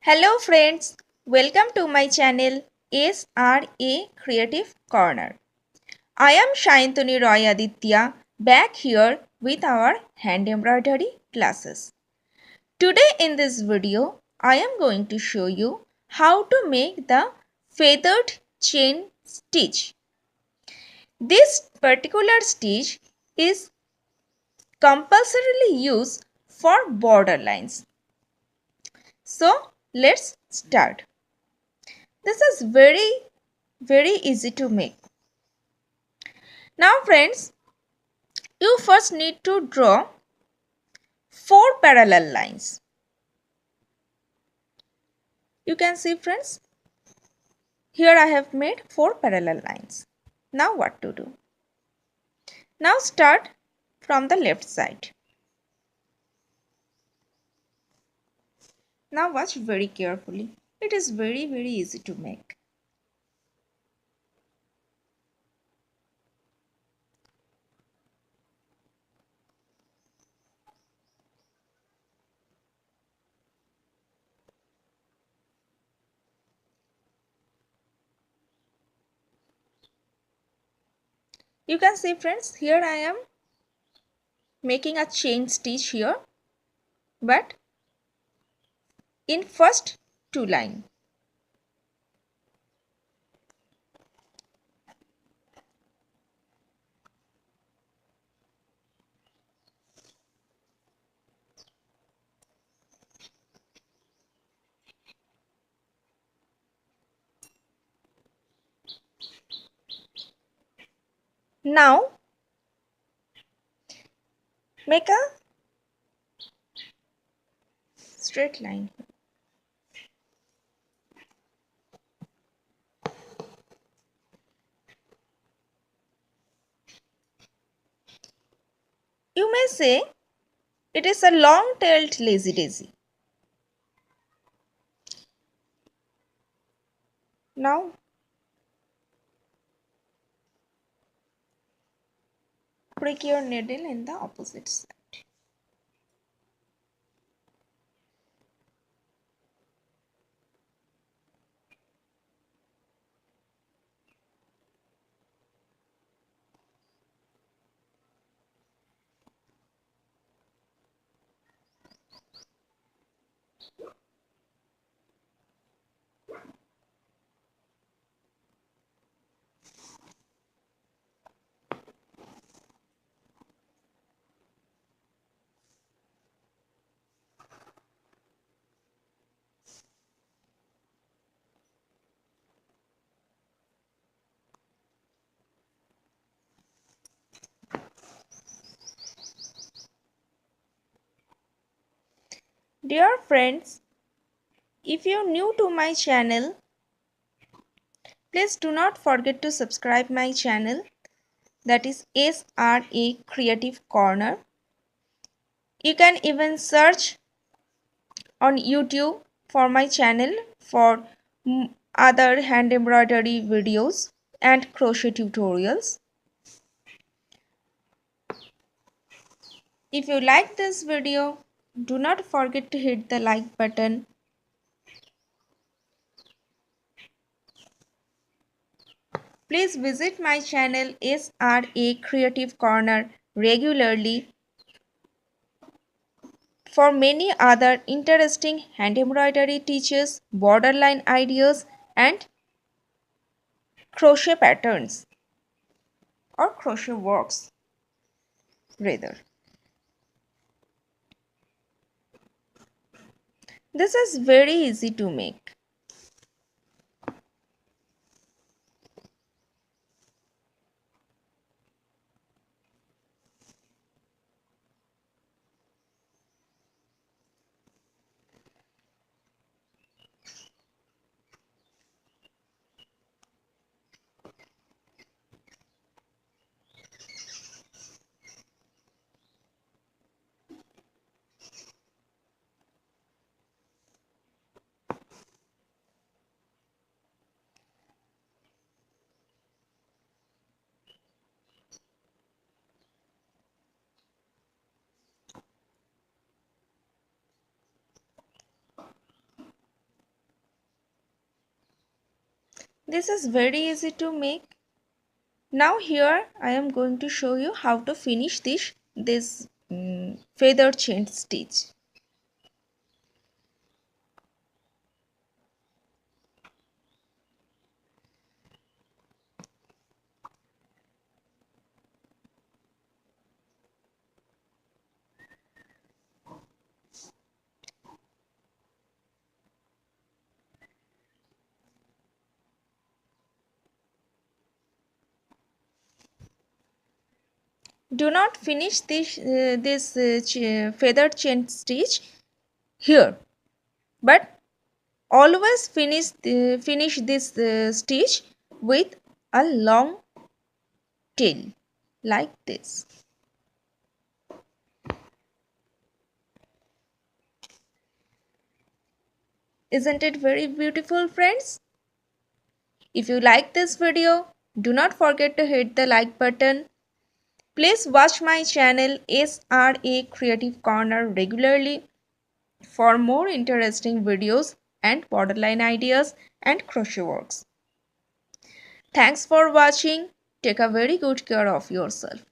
Hello friends, welcome to my channel SRA Creative Corner. I am Shayantoni Roy Aditya back here with our hand embroidery classes. Today in this video, I am going to show you how to make the feathered chain stitch. This particular stitch is compulsorily used for border lines. So let's start. This is very easy to make. Now friends, you first need to draw 4 parallel lines. You can see friends, here I have made 4 parallel lines. Now what to do? Now start from the left side. Now watch very carefully. It is very easy to make. You can see friends, here I am making a chain stitch here, but in first 2 lines. Now make a straight line. You may say it is a long-tailed lazy daisy. Now prick your needle in the opposite side. Dear friends, if you are new to my channel, please do not forget to subscribe my channel, that is SRA Creative Corner. You can even search on YouTube for my channel for other hand embroidery videos and crochet tutorials. If you like this video, do not forget to hit the like button. Please visit my channel SRA Creative Corner regularly for many other interesting hand embroidery teaches, borderline ideas and crochet patterns or crochet works rather. This is very easy to make. This is very easy to make. Now here I am going to show you how to finish this feather chain stitch. Do not finish this feather chain stitch here, but always finish this stitch with a long tail like this. Isn't it very beautiful, friends? If you like this video, do not forget to hit the like button. Please watch my channel SRA Creative Corner regularly for more interesting videos and borderline ideas and crochet works. Thanks for watching. Take a very good care of yourself.